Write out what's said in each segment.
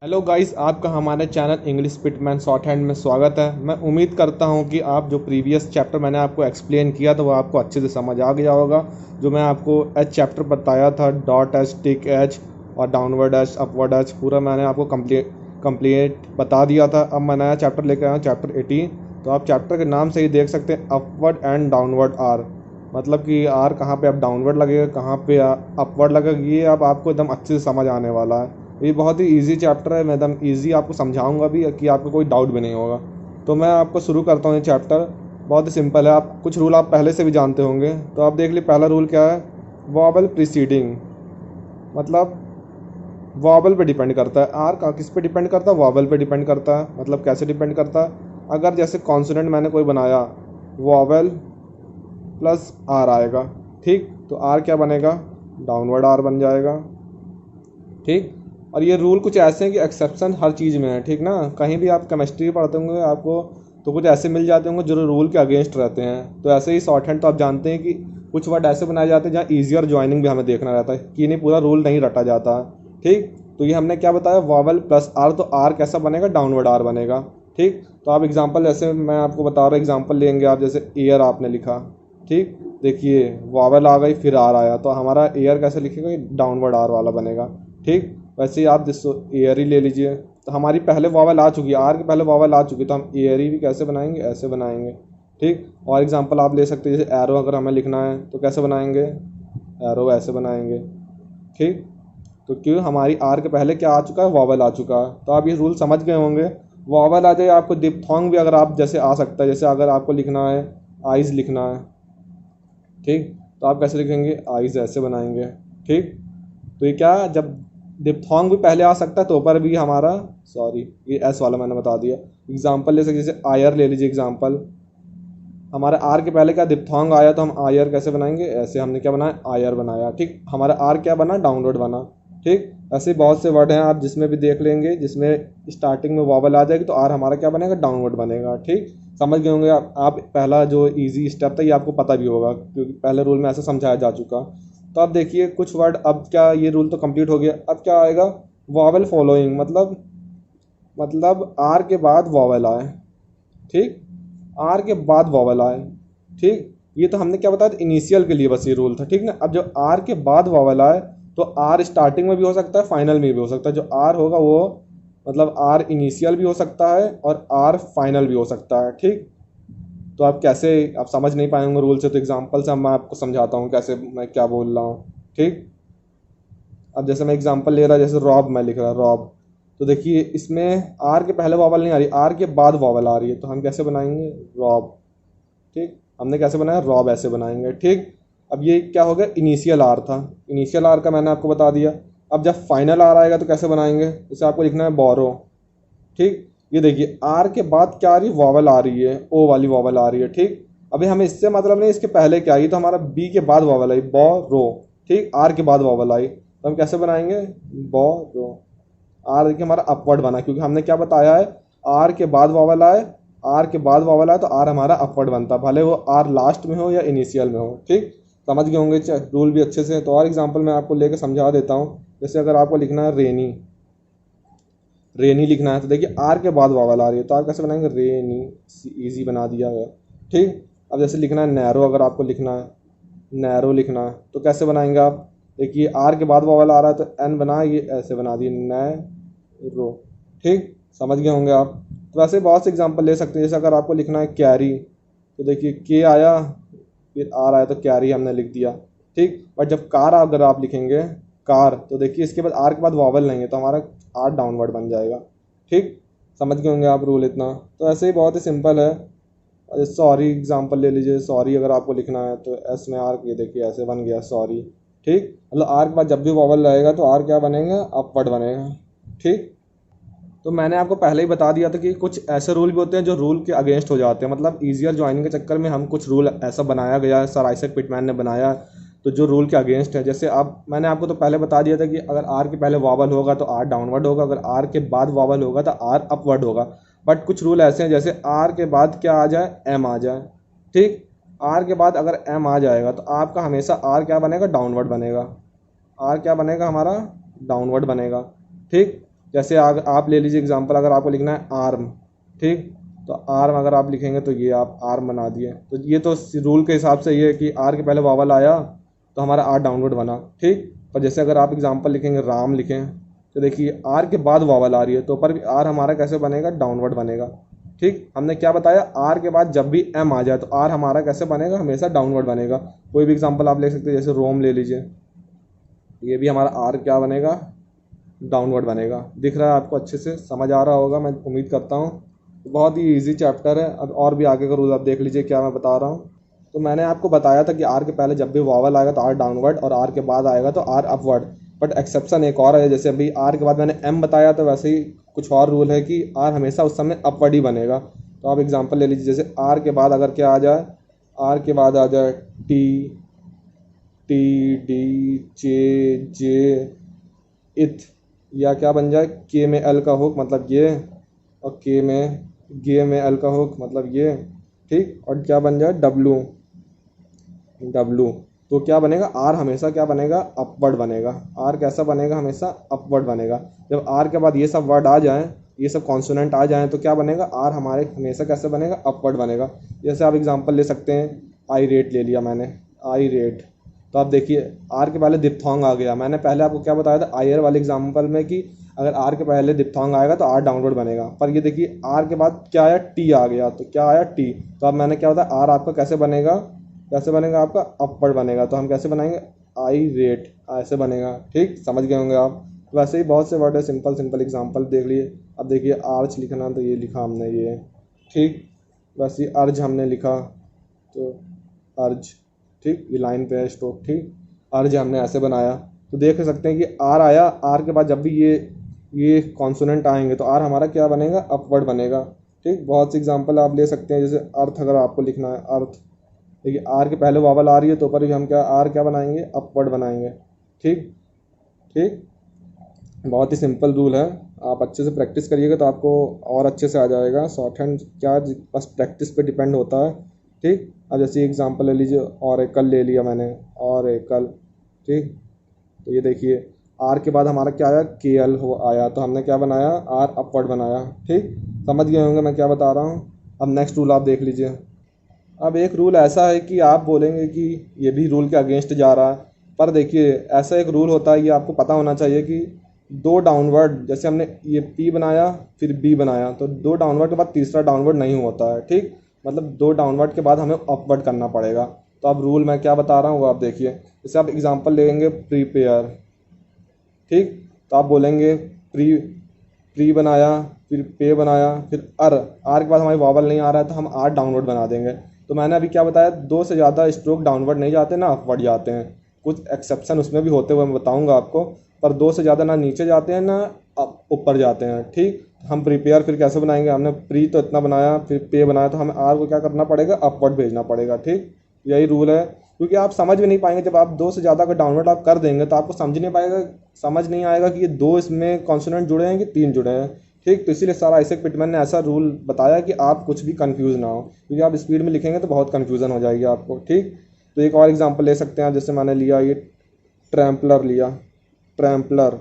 Hello guys, आपका हमारे channel English Spittmann short hand में स्वागत है। मैं उम्मीद करता हूं कि आप जो प्रीवियस चैप्टर मैंने आपको एक्सप्लेन किया तो वो आपको अच्छे से समझ आ गया होगा। जो मैं आपको एच चैप्टर बताया था, डॉट एच, टिक एच और डाउनवर्ड एच, अपवर्ड एच, पूरा मैंने आपको कंप्लीट बता दिया था। अब मैं नया चैप्टर लेकर आया हूँ, चैप्टर 18। तो आप चैप्टर के नाम से ही देख सकते हैं, अपवर्ड एंड डाउनवर्ड आर, मतलब कि आर कहाँ पे अब डाउनवर्ड लगेगा, कहाँ पे अपवर्ड लगेगा, ये अब आपको एकदम अच्छे से समझ आने वाला है। ये बहुत ही इजी चैप्टर है, मैं एकदम इजी आपको समझाऊंगा भी कि आपको कोई डाउट भी नहीं होगा। तो मैं आपको शुरू करता हूँ। ये चैप्टर बहुत ही सिंपल है। आप कुछ रूल आप पहले से भी जानते होंगे, तो आप देख लीजिए। पहला रूल क्या है? वॉवल प्रीसीडिंग, मतलब वॉवल पे डिपेंड करता है। आर का किस पे डिपेंड करता है? वॉवल पे डिपेंड करता है। मतलब कैसे डिपेंड करता है? अगर जैसे कॉन्सोनेंट मैंने कोई बनाया, वॉवल प्लस आर आएगा, ठीक, तो आर क्या बनेगा? डाउनवर्ड आर बन जाएगा, ठीक। और ये रूल कुछ ऐसे हैं कि एक्सेप्शन हर चीज़ में है, ठीक ना। कहीं भी आप केमिस्ट्री पढ़ते होंगे आपको तो कुछ ऐसे मिल जाते होंगे जो रूल के अगेंस्ट रहते हैं। तो ऐसे ही शॉर्ट हैंड तो आप जानते हैं कि कुछ वर्ड ऐसे बनाए जाते हैं जहाँ ईजियर ज्वाइनिंग भी हमें देखना रहता है कि नहीं पूरा रूल नहीं रटा जाता, ठीक। तो ये हमने क्या बताया? वॉवल प्लस आर, तो आर कैसा बनेगा? डाउनवर्ड आर बनेगा, ठीक। तो आप एग्जाम्पल, जैसे मैं आपको बता रहा हूँ, एग्जाम्पल लेंगे आप। जैसे एयर आपने लिखा, ठीक, देखिए वॉवल आ गई फिर आर आया, तो हमारा एयर कैसे लिखेगा? डाउनवर्ड आर वाला बनेगा, ठीक। वैसे ही आप जिसको एयर ही ले लीजिए, तो हमारी पहले वॉवल आ चुकी है, आर के पहले वॉवल आ चुकी है, तो हम एयर ही भी कैसे बनाएंगे? ऐसे बनाएंगे, ठीक। और एग्जांपल आप ले सकते हैं, जैसे एरो अगर हमें लिखना है तो कैसे बनाएंगे? एरो ऐसे बनाएंगे, ठीक। तो क्यों? हमारी आर के पहले क्या आ चुका है? वॉवल आ चुका है। तो आप ये रूल समझ गए होंगे। वॉवल आ जाए, आपको डिप्थोंग भी अगर आप जैसे आ सकता है, जैसे अगर आपको लिखना है आइज लिखना है, ठीक, तो आप कैसे लिखेंगे? आइज ऐसे बनाएंगे, ठीक। तो ये क्या, जब डिप्थोंग भी पहले आ सकता है तो ऊपर भी हमारा, सॉरी ये एस वाला मैंने बता दिया। एग्जाम्पल ले सकते, जैसे आयर ले लीजिए एग्जाम्पल। हमारे आर के पहले क्या डिप्थोंग आया, तो हम आयर कैसे बनाएंगे? ऐसे हमने क्या बनाया? आयर बनाया, ठीक। हमारा आर क्या बना? डाउनवर्ड बना, ठीक। ऐसे बहुत से वर्ड हैं, आप जिसमें भी देख लेंगे जिसमें स्टार्टिंग में वॉवल आ जाएगी तो आर हमारा क्या बनेगा? डाउनवर्ड बनेगा, ठीक। समझ गए होंगे आप पहला जो इजी स्टेप था ये आपको पता भी होगा क्योंकि पहले रूल में ऐसा समझाया जा चुका। तो आप देखिए कुछ वर्ड, अब क्या ये रूल तो कंप्लीट हो गया, अब क्या आएगा? वॉवल फॉलोइंग, मतलब आर के बाद वॉवल आए, ठीक, आर के बाद वॉवल आए, ठीक। ये तो हमने क्या बताया? इनिशियल के लिए बस ये रूल था, ठीक ना। अब जो आर के बाद वॉवल आए तो आर स्टार्टिंग में भी हो सकता है, फाइनल में भी हो सकता है। जो आर होगा वो मतलब आर इनिशियल भी हो सकता है और आर फाइनल भी हो सकता है, ठीक। तो आप कैसे, आप समझ नहीं पाएंगे रूल से, तो एग्जांपल से मैं आपको समझाता हूँ कैसे मैं क्या बोल रहा हूँ, ठीक। अब जैसे मैं एग्जांपल ले रहा, जैसे रॉब मैं लिख रहा, रॉब, तो देखिए इसमें आर के पहले वॉवल नहीं आ रही, आर के बाद वॉवल आ रही है, तो हम कैसे बनाएंगे? रॉब, ठीक। हमने कैसे बनाया? रॉब ऐसे बनाएंगे, ठीक। अब ये क्या हो गया? इनिशियल आर था, इनिशियल आर का मैंने आपको बता दिया। अब जब फाइनल आर आएगा तो कैसे बनाएंगे? जैसे आपको लिखना है बोरो, ठीक। ये देखिए आर के बाद क्या आ रही? वॉवल आ रही है, ओ वाली वॉवल आ रही है, ठीक। अभी हमें इससे मतलब नहीं, इसके पहले क्या आई? तो हमारा बी के बाद वॉवल आई, बोरो, ठीक। आर के बाद वॉवल आई तो हम कैसे बनाएंगे? बोरो। आर देखिए हमारा अपवर्ड बना क्योंकि हमने क्या बताया है? आर के बाद वॉवल आए, आर के बाद वॉवल आए तो आर हमारा अपवर्ड बनता है, भले वो आर लास्ट में हो या इनिशियल में हो, ठीक। समझ गए होंगे रूल भी अच्छे से। तो और एग्जांपल मैं आपको लेकर समझा देता हूँ। जैसे अगर आपको लिखना है रेनी, रेनी लिखना है, तो देखिए आर के बाद वॉवल आ रही है तो आप कैसे बनाएंगे? रेनी, इजी बना दिया है, ठीक। अब जैसे लिखना है नैरो, अगर आपको लिखना है नैरो लिखना है तो कैसे बनाएंगे आप? देखिए आर के बाद वॉवल आ रहा है तो एन बना, ये ऐसे बना दिए नैरो, ठीक। समझ गए होंगे आप। तो वैसे बहुत से एग्जांपल ले सकते हैं। जैसे अगर आपको लिखना है कैरी, तो देखिए के आया फिर आर आया तो कैरी हमने लिख दिया, ठीक। बट जब कार अगर आप लिखेंगे कार, तो देखिए इसके बाद आर के बाद वॉवल नहीं है तो हमारा आर डाउनवर्ड बन जाएगा, ठीक। समझ गए होंगे आप रूल इतना। तो ऐसे ही बहुत ही सिंपल है। सॉरी एग्जांपल ले लीजिए, सॉरी अगर आपको लिखना है तो एस में आर, ये देखिए ऐसे बन गया सॉरी, ठीक। मतलब आर के बाद जब भी वॉवल रहेगा तो आर क्या बनेगा? अपवर्ड बनेगा, ठीक। तो मैंने आपको पहले ही बता दिया था कि कुछ ऐसे रूल भी होते हैं जो रूल के अगेंस्ट हो जाते हैं, मतलब ईजियर ज्वाइनिंग के चक्कर में हम कुछ रूल ऐसा बनाया गया है, सर आइजैक पिटमैन ने बनाया, तो जो रूल के अगेंस्ट है। जैसे अब मैंने आपको तो पहले बता दिया था कि अगर आर के पहले वॉवल होगा तो आर डाउनवर्ड होगा, अगर आर के बाद वॉवल होगा तो आर अपवर्ड होगा। बट कुछ रूल ऐसे हैं, जैसे आर के बाद क्या आ जाए? एम आ जाए, ठीक। आर के बाद अगर एम आ जाएगा तो आपका हमेशा आर क्या बनेगा? डाउनवर्ड बनेगा। आर क्या बनेगा हमारा? डाउनवर्ड बनेगा, ठीक। जैसे आप ले लीजिए एग्जांपल, अगर आपको लिखना है आर्म, ठीक, तो आर्म अगर आप लिखेंगे तो ये आप आर्म बना दिए। तो ये तो रूल के हिसाब से ये है कि आर के पहले वावल आया तो हमारा आर डाउनवर्ड बना, ठीक। पर जैसे अगर आप एग्जांपल लिखेंगे राम लिखें, तो देखिए आर के बाद वावल आ रही है तो ऊपर भी आर हमारा कैसे बनेगा, डाउनवर्ड बनेगा, ठीक। हमने क्या बताया, आर के बाद जब भी एम आ जाए तो आर हमारा कैसे बनेगा, हमेशा डाउनवर्ड बनेगा। कोई भी एग्जांपल आप ले सकते हैं, जैसे रोम ले लीजिए, ये भी हमारा आर क्या बनेगा, डाउनवर्ड बनेगा। दिख रहा है आपको, अच्छे से समझ आ रहा होगा मैं उम्मीद करता हूँ। बहुत ही इजी चैप्टर है। अब और भी आगे का रूल आप देख लीजिए क्या मैं बता रहा हूँ। तो मैंने आपको बताया था कि आर के पहले जब भी वावल आएगा तो आर डाउनवर्ड और आर के बाद आएगा तो आर अपवर्ड। बट एक्सेप्शन एक और है, जैसे अभी आर के बाद मैंने एम बताया तो वैसे ही कुछ और रूल है कि आर हमेशा उस समय अपवर्ड ही बनेगा। तो आप एग्जाम्पल ले लीजिए, जैसे आर के बाद अगर क्या आ जाए, आर के बाद आ जाए टी, टी डी जे जे इथ, या क्या बन जाए के में एल का हुक मतलब ये, और के में गे में एल का हुक मतलब ये, ठीक। और क्या बन जाए डब्लू, डब्लू, तो क्या बनेगा, आर हमेशा क्या बनेगा, अपवर्ड बनेगा। आर कैसा बनेगा, हमेशा अपवर्ड बनेगा। जब आर के बाद ये सब वर्ड आ जाए, ये सब कॉन्सोनेंट आ जाए तो क्या बनेगा, आर हमारे हमेशा कैसे बनेगा, अपवर्ड बनेगा। जैसे आप एग्जांपल ले सकते हैं, आई रेट ले लिया मैंने, आई रेट, तो आप देखिए आर के पहले दिप्थोंग आ गया। मैंने पहले आपको क्या बताया था आयर वाले एग्जाम्पल में कि अगर आर के पहले दिप्थोंग आएगा तो आर डाउनवर्ड बनेगा। पर ये देखिए आर के बाद क्या आया, टी आ गया, तो क्या आया, टी। तो अब मैंने क्या बताया, आर आपका कैसे बनेगा, कैसे बनेगा आपका, अपवर्ड बनेगा। तो हम कैसे बनाएंगे, आई रेट, ऐसे बनेगा, ठीक। समझ गए होंगे आप। वैसे ही बहुत से वर्ड है, सिंपल सिंपल एग्जाम्पल देख लिए। अब देखिए आर्च लिखना, तो ये लिखा हमने ये, ठीक। वैसे ही अर्ज हमने लिखा तो अर्ज, ठीक, ये लाइन पे है स्ट्रोक, ठीक। अर्ज हमने ऐसे बनाया। तो देख सकते हैं कि आर आया, आर के बाद जब भी ये कॉन्सोनेंट आएंगे तो आर हमारा क्या बनेगा, अपवर्ड बनेगा, ठीक। बहुत से एग्जांपल आप ले सकते हैं, जैसे अर्थ अगर आपको लिखना है, अर्थ, देखिए आर के पहले वावल आ रही है तो ऊपर भी हम क्या, आर क्या बनाएंगे, अपवर्ड बनाएंगे, ठीक, ठीक। बहुत ही सिंपल रूल है, आप अच्छे से प्रैक्टिस करिएगा तो आपको और अच्छे से आ जाएगा। शॉर्ट हैंड क्या, बस प्रैक्टिस पे डिपेंड होता है, ठीक। अब जैसे एग्जांपल ले लीजिए, ऑरेकल ले लिया मैंने, ऑरेकल, ठीक। तो ये देखिए आर के बाद हमारा क्या आया, के एल हो आया, तो हमने क्या बनाया, आर अपवर्ड बनाया, ठीक। समझ गए होंगे मैं क्या बता रहा हूँ। अब नेक्स्ट रूल आप देख लीजिए। अब एक रूल ऐसा है कि आप बोलेंगे कि ये भी रूल के अगेंस्ट जा रहा है, पर देखिए ऐसा एक रूल होता है, ये आपको पता होना चाहिए कि दो डाउनवर्ड, जैसे हमने ये पी बनाया फिर बी बनाया, तो दो डाउनवर्ड के बाद तीसरा डाउनवर्ड नहीं होता है, ठीक। मतलब दो डाउनवर्ड के बाद हमें अपवर्ड करना पड़ेगा। तो अब रूल मैं क्या बता रहा हूँ वो आप देखिए। जैसे आप एग्जांपल लेंगे प्रीपेयर, ठीक, तो आप बोलेंगे प्री, प्री बनाया फिर पे बनाया फिर आर के बाद हमारी वावल नहीं आ रहा है तो हम आर डाउनवर्ड बना देंगे। तो मैंने अभी क्या बताया, दो से ज़्यादा स्ट्रोक डाउनवर्ड नहीं जाते ना अपवर्ड जाते हैं। कुछ एक्सेप्शन उसमें भी होते हुए मैं बताऊंगा आपको, पर दो से ज़्यादा ना नीचे जाते हैं ना ऊपर जाते हैं, ठीक। हम प्रिपेयर फिर कैसे बनाएंगे, हमने प्री तो इतना बनाया फिर पे बनाया, तो हमें आर को क्या करना पड़ेगा, अपवर्ड भेजना पड़ेगा, ठीक। यही रूल है, क्योंकि आप समझ में नहीं पाएंगे। जब आप दो से ज़्यादा का डाउनवर्ड आप कर देंगे तो आपको समझ नहीं पाएगा, समझ नहीं आएगा कि ये दो इसमें कॉन्सोनेंट जुड़े हैं कि तीन जुड़े हैं, ठीक। तो इसीलिए सर आइजैक पिटमैन ने ऐसा रूल बताया कि आप कुछ भी कंफ्यूज ना हो, क्योंकि आप स्पीड में लिखेंगे तो बहुत कंफ्यूजन हो जाएगी आपको, ठीक। तो एक और एग्जांपल ले सकते हैं, जैसे मैंने लिया ये ट्रैम्पलर लिया, ट्रैम्पलर,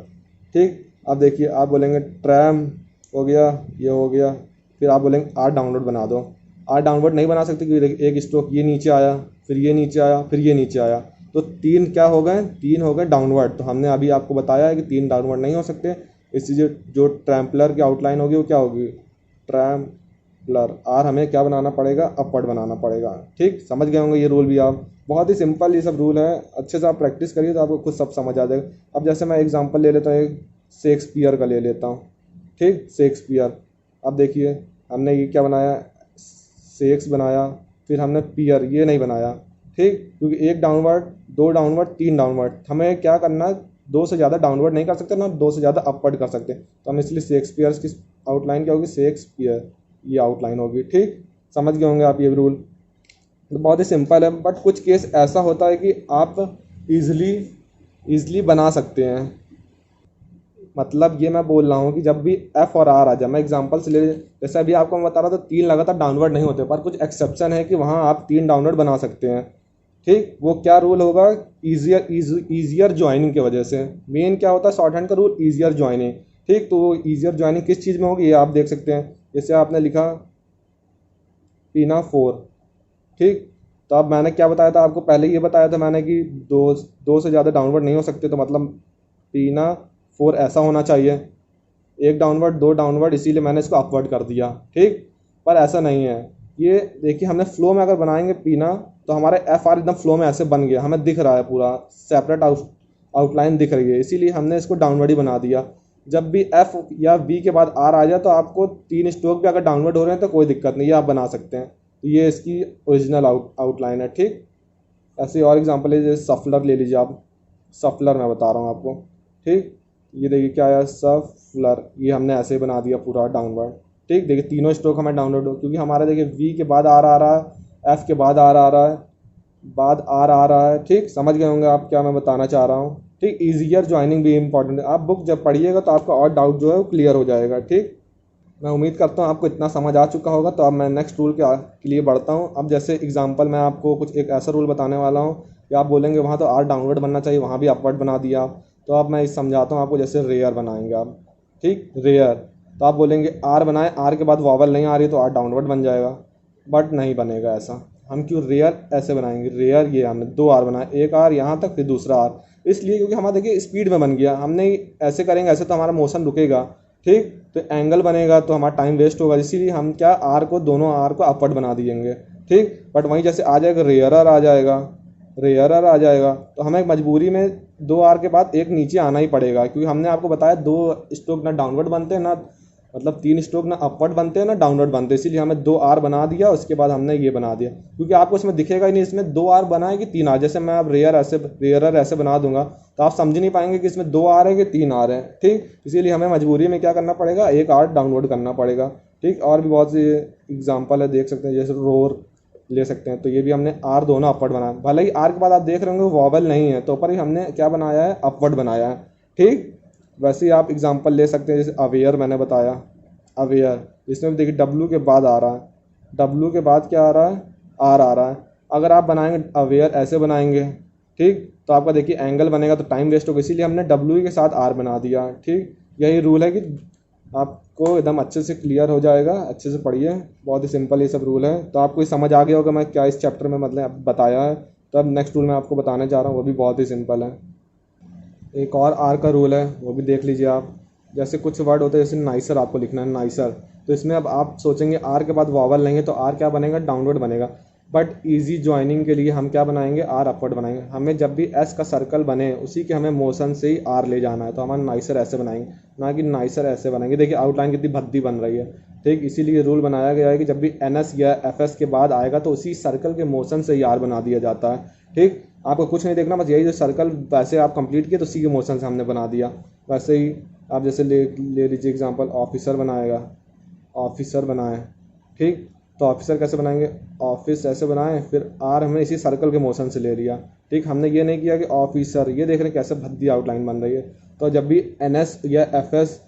ठीक। अब देखिए आप बोलेंगे ट्रैम हो गया, ये हो गया, फिर आप बोलेंगे आर डाउनलोड बना दो। आर डाउनवर्ड नहीं बना सकते क्योंकि एक स्ट्रोक ये नीचे आया फिर ये नीचे आया फिर ये नीचे आया, तो तीन क्या हो गए, तीन हो गए डाउनवर्ड। तो हमने अभी आपको बताया है कि तीन डाउनवर्ड नहीं हो सकते, इसलिए जो ट्रैम्पलर की आउटलाइन होगी वो क्या होगी, ट्रैम्पलर। आर हमें क्या बनाना पड़ेगा, अपवर्ड बनाना पड़ेगा, ठीक। समझ गए होंगे ये रूल भी आप, बहुत ही सिंपल ये सब रूल है। अच्छे से आप प्रैक्टिस करिए तो आपको खुद सब समझ आ जाएगा। अब जैसे मैं एग्जांपल ले लेता हूँ, एक शेक्सपियर का ले लेता हूँ, ठीक, शेक्सपियर। अब देखिए हमने ये क्या बनाया, शेक्स बनाया, फिर हमने पियर ये नहीं बनाया, ठीक, क्योंकि एक डाउनवर्ड, दो डाउनवर्ड, तीन डाउनवर्ड, हमें क्या करना है, दो से ज़्यादा डाउनवर्ड नहीं कर सकते ना दो से ज़्यादा अपवर्ड कर सकते। तो हम इसलिए शेक्सपियर की आउटलाइन क्या होगी, शेक्सपियर, ये आउटलाइन होगी, ठीक। समझ गए होंगे आप ये रूल, तो बहुत ही सिंपल है। बट कुछ केस ऐसा होता है कि आप ईजिली बना सकते हैं। मतलब ये मैं बोल रहा हूँ कि जब भी एफ और आर आ जाए, मैं एग्जांपल से ले, जैसे अभी आपको मैं बता रहा था तीन लगातार डाउनवर्ड नहीं होते, पर कुछ एक्सेप्शन है कि वहाँ आप तीन डाउनवर्ड बना सकते हैं, ठीक। वो क्या रूल होगा, ईजियर ज्वाइनिंग की वजह से। मेन क्या होता है शॉर्ट हैंड का रूल, ईजियर ज्वाइनिंग, ठीक। तो ईजियर ज्वाइनिंग किस चीज़ में होगी ये आप देख सकते हैं। जैसे आपने लिखा पीना 4, ठीक। तो अब मैंने क्या बताया था आपको, पहले ये बताया था मैंने कि दो से ज़्यादा डाउनवर्ड नहीं हो सकते, तो मतलब पीना 4 ऐसा होना चाहिए, एक डाउनवर्ड, दो डाउनवर्ड, इसीलिए मैंने इसको अपवर्ड कर दिया, ठीक। पर ऐसा नहीं है। ये देखिए हमने फ्लो में अगर बनाएंगे पीना, तो हमारा एफ आर एकदम फ्लो में ऐसे बन गया, हमें दिख रहा है पूरा सेपरेट आउटलाइन दिख रही है, इसीलिए हमने इसको डाउनवर्ड ही बना दिया। जब भी एफ या वी के बाद आर आ जाए तो आपको 3 स्ट्रोक भी अगर डाउनवर्ड हो रहे हैं तो कोई दिक्कत नहीं, ये आप बना सकते हैं। तो ये इसकी ओरिजिनल आउटलाइन है, ठीक। ऐसे और एग्जांपल है, जैसे सफलर ले लीजिए आप, सफलर मैं बता रहा हूँ आपको, ठीक। ये देखिए क्या है सफलर, ये हमने ऐसे बना दिया पूरा डाउनवर्ड, ठीक। देखिए तीनों स्ट्रोक हमें डाउनवर्ड हो, क्योंकि हमारा देखिए वी के बाद आर आ रहा है, एफ के बाद आर आ रहा है, बाद आर आ रहा है, ठीक। समझ गए होंगे आप क्या मैं बताना चाह रहा हूँ, ठीक। ईजियर ज्वाइनिंग भी इंपॉर्टेंट है, आप बुक जब पढ़िएगा तो आपका और डाउट जो है वो क्लियर हो जाएगा, ठीक। मैं उम्मीद करता हूँ आपको इतना समझ आ चुका होगा। तो अब मैं नेक्स्ट रूल के लिए बढ़ता हूँ। अब जैसे एग्जांपल मैं आपको कुछ एक ऐसा रूल बताने वाला हूँ कि आप बोलेंगे वहाँ तो आर डाउनवर्ड बनना चाहिए, वहाँ भी अपवर्ड बना दिया। तो अब मैं समझाता हूँ आपको, जैसे रेयर बनाएंगे आप, ठीक। रेयर, तो आप बोलेंगे आर बनाए, आर के बाद वॉवल नहीं आ रही तो आर डाउनवर्ड बन जाएगा, बट नहीं बनेगा ऐसा। हम क्यों रेयर ऐसे बनाएंगे, रेयर ये हमने 2 आर बनाए, एक आर यहाँ तक फिर दूसरा आर, इसलिए क्योंकि हमारा देखिए स्पीड में बन गया। हमने ऐसे करेंगे ऐसे तो हमारा मोशन रुकेगा, ठीक। तो एंगल बनेगा तो हमारा टाइम वेस्ट होगा, इसीलिए हम क्या आर को, दोनों आर को अपवर्ड बना दिएंगे, ठीक। बट वहीं जैसे आ जाएगा रेयरर आ जाएगा, रेयरर आ जाएगा, तो हमें मजबूरी में 2 आर के बाद एक नीचे आना ही पड़ेगा, क्योंकि हमने आपको बताया 2 स्ट्रोक ना डाउनवर्ड बनते हैं, ना मतलब 3 स्ट्रोक ना अपवर्ड बनते हैं ना डाउनवर्ड बनते हैं, इसीलिए हमें 2 आर बना दिया, उसके बाद हमने ये बना दिया, क्योंकि आपको इसमें दिखेगा ही नहीं इसमें 2 आर बना है कि 3 आर। जैसे मैं अब रेयरर ऐसे बना दूंगा तो आप समझ नहीं पाएंगे कि इसमें 2 आर है कि 3 आर है, ठीक। इसीलिए हमें मजबूरी में क्या करना पड़ेगा, एक आर डाउनलोड करना पड़ेगा, ठीक। और भी बहुत से एग्जाम्पल है, देख सकते हैं, जैसे रोर ले सकते हैं, तो ये भी हमने आर दोनों अपवर्ड बनाया, भले ही आर के बाद आप देख रहे होंगे वॉवल नहीं है, तो ऊपर ही हमने क्या बनाया है, अपवर्ड बनाया है, ठीक। वैसे ही आप एग्जाम्पल ले सकते हैं, जैसे अवेयर मैंने बताया, अवेयर, इसमें भी देखिए डब्ल्यू के बाद आ रहा है, डब्ल्यू के बाद क्या आ रहा है, आर आ रहा है। अगर आप बनाएंगे अवेयर ऐसे बनाएंगे, ठीक, तो आपका देखिए एंगल बनेगा तो टाइम वेस्ट होगा, इसीलिए हमने डब्ल्यू के साथ आर बना दिया, ठीक। यही रूल है कि आपको एकदम अच्छे से क्लियर हो जाएगा, अच्छे से पढ़िए, बहुत ही सिंपल ये सब रूल है। तो आपको समझ आ गया होगा मैं क्या इस चैप्टर में मतलब बताया है। तो अब नेक्स्ट रूल मैं आपको बताने जा रहा हूँ, वो भी बहुत ही सिंपल है। एक और आर का रूल है, वो भी देख लीजिए आप। जैसे कुछ वर्ड होते हैं, जैसे नाइसर आपको लिखना है, नाइसर, तो इसमें अब आप सोचेंगे आर के बाद वॉवल नहीं है तो आर क्या बनेगा, डाउनवर्ड बनेगा। बट इजी ज्वाइनिंग के लिए हम क्या बनाएंगे, आर अपवर्ड बनाएंगे। हमें जब भी एस का सर्कल बने उसी के हमें मोशन से ही आर ले जाना है, तो हमारा नाइसर ऐसे बनाएंगे, ना कि नाइसर ऐसे बनाएंगे। देखिए आउटलाइन कितनी भद्दी बन रही है, ठीक। इसीलिए रूल बनाया गया है कि जब भी एन एस या एफ एस के बाद आएगा तो उसी सर्कल के मोशन से ही आर बना दिया जाता है, ठीक। आपको कुछ नहीं देखना, बस यही जो सर्कल वैसे आप कंप्लीट किए तो उसी के मोशन से हमने बना दिया। वैसे ही आप जैसे ले लीजिए एग्जांपल, ऑफिसर बनाएगा, ऑफिसर बनाए, ठीक। तो ऑफिसर कैसे बनाएंगे, ऑफिस ऐसे बनाए, फिर आर हमने इसी सर्कल के मोशन से ले लिया, ठीक। हमने ये नहीं किया कि ऑफिसर, ये देख रहे हैं कैसे भद्दी आउटलाइन बन रही है। तो जब भी एन एस या एफ एस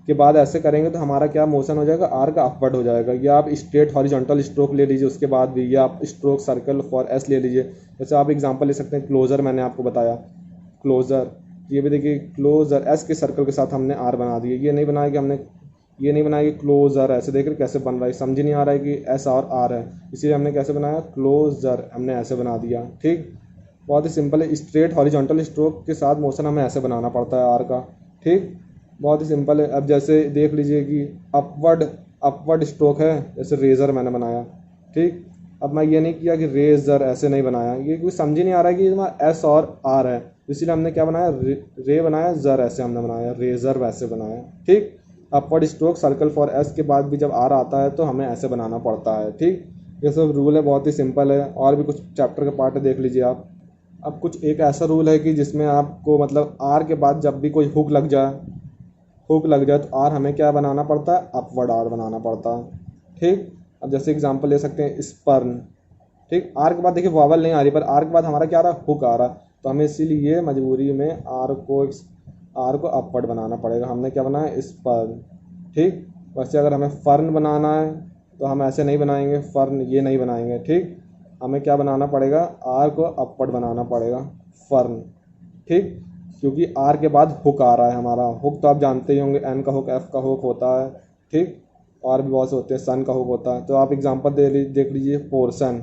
के बाद ऐसे करेंगे तो हमारा क्या मोशन हो जाएगा, आर का अपवर्ड हो जाएगा। या आप स्ट्रेट हॉरिजॉन्टल स्ट्रोक ले लीजिए उसके बाद भी, या आप स्ट्रोक सर्कल फॉर एस ले लीजिए। जैसे आप एग्जांपल ले सकते हैं, क्लोजर मैंने आपको बताया, क्लोजर, ये भी देखिए क्लोजर एस के सर्कल के साथ हमने आर बना दिया। ये नहीं बनाया कि हमने, ये नहीं बनाया कि क्लोजर, ऐसे देख रहे कैसे बन रहा है, समझ नहीं आ रहा है कि एस और आर है, इसीलिए हमने कैसे बनाया, क्लोजर, हमने ऐसे बना दिया, ठीक। बहुत ही सिंपल है, स्ट्रेट हॉरिजॉन्टल स्ट्रोक के साथ मोशन हमें ऐसे बनाना पड़ता है आर का, ठीक। बहुत ही सिंपल है। अब जैसे देख लीजिए कि अपवर्ड अपवर्ड स्ट्रोक है, जैसे रेजर मैंने बनाया, ठीक। अब मैं ये नहीं किया कि रेजर, ऐसे नहीं बनाया, ये कुछ समझ ही नहीं आ रहा है कि इसमें एस और आर है, इसीलिए हमने क्या बनाया, रे बनाया, जर ऐसे हमने बनाया, रेजर वैसे बनाया, ठीक। Upward stroke circle for S के बाद भी जब आर आता है तो हमें ऐसे बनाना पड़ता है, ठीक। ये सब रूल है, बहुत ही सिंपल है। और भी कुछ चैप्टर के पार्ट देख लीजिए आप। अब कुछ एक ऐसा रूल है कि जिसमें आपको मतलब आर के बाद जब भी कोई हुक लग जाए, हुक लग जाए तो आर हमें क्या बनाना पड़ता है, अपवर्ड आर बनाना पड़ता है, ठीक। अब जैसे एग्जांपल ले सकते हैं, स्पर्न, ठीक। आर के बाद देखिए वॉवल नहीं आ रही, पर आर के बाद हमारा क्या आ रहा है, हुक आ रहा है, तो हमें इसीलिए मजबूरी में आर को अपवर्ड बनाना पड़ेगा। हमने क्या बनाया, स्पर्न, ठीक। वैसे अगर हमें फर्न बनाना है तो हम ऐसे नहीं बनाएंगे, फर्न ये नहीं बनाएंगे, ठीक। हमें क्या बनाना पड़ेगा, आर को अपवर्ड बनाना पड़ेगा, फर्न, ठीक। क्योंकि आर के बाद हुक आ रहा है हमारा। हुक तो आप जानते ही होंगे, एन का हुक, एफ का हुक होता है, ठीक, और भी बहुत से होते हैं, सन का हुक होता है। तो आप एग्जांपल देख लीजिए, पोर्शन,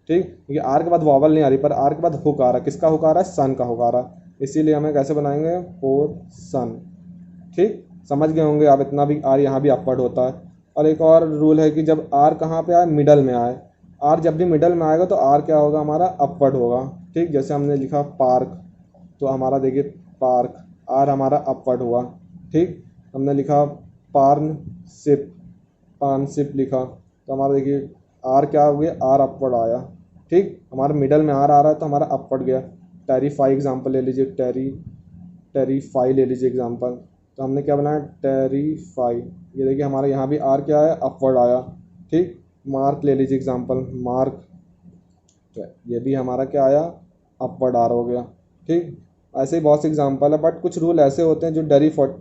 ठीक, क्योंकि आर के बाद वॉवल नहीं आ रही, पर आर के बाद हुक आ रहा है। किसका हुक आ रहा है? सन का हुक आ रहा है। इसीलिए हमें कैसे बनाएंगे? पोर्शन, ठीक, समझ गए होंगे आप। इतना भी आर यहाँ भी अपवर्ड होता है। और एक और रूल है कि जब आर कहाँ पे आए? मिडल में आए। आर जब भी मिडल में आएगा तो आर क्या होगा हमारा? अपवर्ड होगा, ठीक। जैसे हमने लिखा पार्क, तो हमारा देखिए पार्क, आर हमारा अपवर्ड हुआ, ठीक। हमने लिखा पार्नशिप, पार्नशिप लिखा, तो हमारा देखिए आर क्या हो गया? आर अपवर्ड आया, ठीक। हमारा मिडल में आर आ रहा है तो हमारा अपवर्ड गया। टेरीफाई एग्जाम्पल ले लीजिए, टेरीफाई ले लीजिए एग्जाम्पल। तो हमने क्या बनाया? टेरीफाई। ये देखिए हमारा यहाँ भी आर क्या है? अपवर्ड आया, ठीक। मार्क ले लीजिए एग्जाम्पल, मार्क, तो ये भी हमारा क्या आया? अपवर्ड आर हो गया, ठीक। ऐसे ही बहुत से एग्जाम्पल है, बट कुछ रूल ऐसे होते हैं जो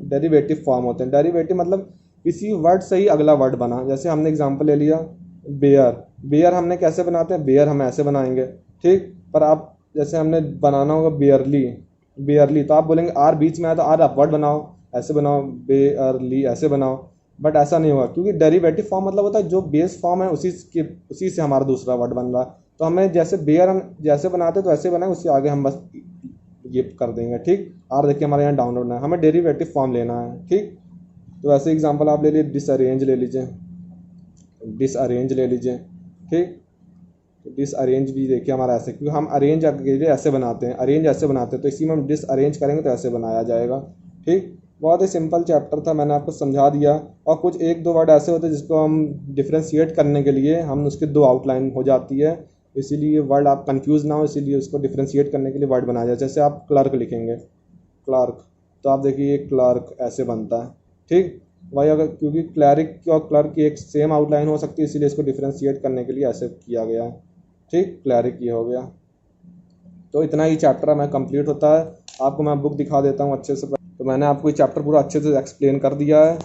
डेरिवेटिव फॉर्म होते हैं। डेरिवेटिव मतलब किसी वर्ड से ही अगला वर्ड बना। जैसे हमने एग्जाम्पल ले लिया बेयर, बेयर हमने कैसे बनाते हैं? बेयर हम ऐसे बनाएंगे, ठीक। पर आप जैसे हमने बनाना होगा बेयरली, बेयरली, तो आप बोलेंगे आर बीच में आया तो आर अपवर्ड बनाओ, ऐसे बनाओ, बेयरली ऐसे बनाओ। बट ऐसा नहीं होगा, क्योंकि डेरिवेटिव फॉर्म मतलब होता है जो बेस फॉर्म है उसी से हमारा दूसरा वर्ड बन रहा है। तो हमें जैसे बेयर हम जैसे बनाते हैं तो ऐसे बनाए, उससे आगे हम बस ये कर देंगे, ठीक। आर देखिए हमारे यहाँ डाउनलोड है, हमें डेरिवेटिव फॉर्म लेना है, ठीक। तो ऐसे एग्जांपल आप ले लीजिए, डिसअरेंज ले लीजिए, डिसअरेंज ले लीजिए, ठीक। तो डिसअरेंज भी देखिए हमारा ऐसे, क्योंकि हम अरेंज के लिए ऐसे बनाते हैं, अरेंज ऐसे बनाते हैं, तो इसी में हम डिसअरेंज करेंगे तो ऐसे बनाया जाएगा, ठीक। बहुत ही सिंपल चैप्टर था, मैंने आपको समझा दिया। और कुछ एक दो वर्ड ऐसे होते हैं जिसको हम डिफ्रेंशिएट करने के लिए हम उसके दो आउटलाइन हो जाती है, इसीलिए वर्ड आप कंफ्यूज ना हो, इसीलिए उसको डिफ्रेंशिएट करने के लिए वर्ड बनाया जाए। जैसे आप क्लर्क लिखेंगे, क्लर्क, तो आप देखिए क्लर्क ऐसे बनता है, ठीक। वही अगर, क्योंकि क्लैरिक और क्लर्क की एक सेम आउटलाइन हो सकती है, इसीलिए इसको डिफ्रेंशिएट करने के लिए ऐसे किया गया है, ठीक। क्लैरिक ये हो गया। तो इतना ही चैप्टर हमें कंप्लीट होता है। आपको मैं बुक दिखा देता हूँ अच्छे से। तो मैंने आपको ये चैप्टर पूरा अच्छे से एक्सप्लेन कर दिया है।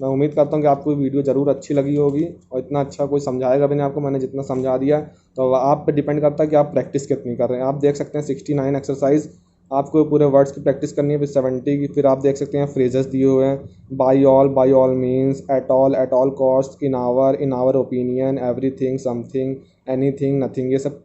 मैं उम्मीद करता हूँ कि आपको वीडियो ज़रूर अच्छी लगी होगी, और इतना अच्छा कोई समझाएगा भी नहीं आपको, मैंने जितना समझा दिया। तो आप पे डिपेंड करता है कि आप प्रैक्टिस कितनी कर रहे हैं। आप देख सकते हैं 69 एक्सरसाइज आपको पूरे वर्ड्स की प्रैक्टिस करनी है, फिर 70 की। फिर आप देख सकते हैं फ्रेजेस दिए हुए हैं, by all means, at all cost, in our opinion, everything, something, anything, nothing, ये सब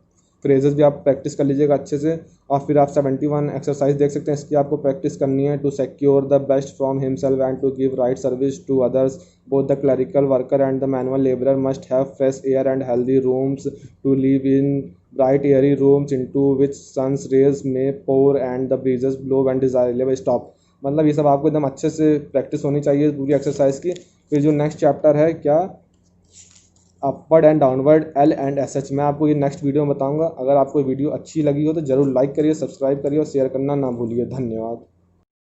फ्रेजेस भी आप प्रैक्टिस कर लीजिएगा अच्छे से। और फिर आप 71 एक्सरसाइज देख सकते हैं, इसकी आपको प्रैक्टिस करनी है। To secure the best from himself and to give right service to others, both the clerical worker and the manual labourer must have fresh air and healthy rooms to live in, bright airy rooms into which sun's rays may pour and the breezes blow when desirable stop। मतलब ये सब आपको एकदम अच्छे से practice होनी चाहिए पूरी एक्सरसाइज की। फिर जो नेक्स्ट चैप्टर है क्या, upward and downward, L and S H, मैं आपको ये नेक्स्ट वीडियो में बताऊंगा। अगर आपको वीडियो अच्छी लगी हो तो ज़रूर लाइक करिए, सब्सक्राइब करिए और शेयर करना ना भूलिए। धन्यवाद।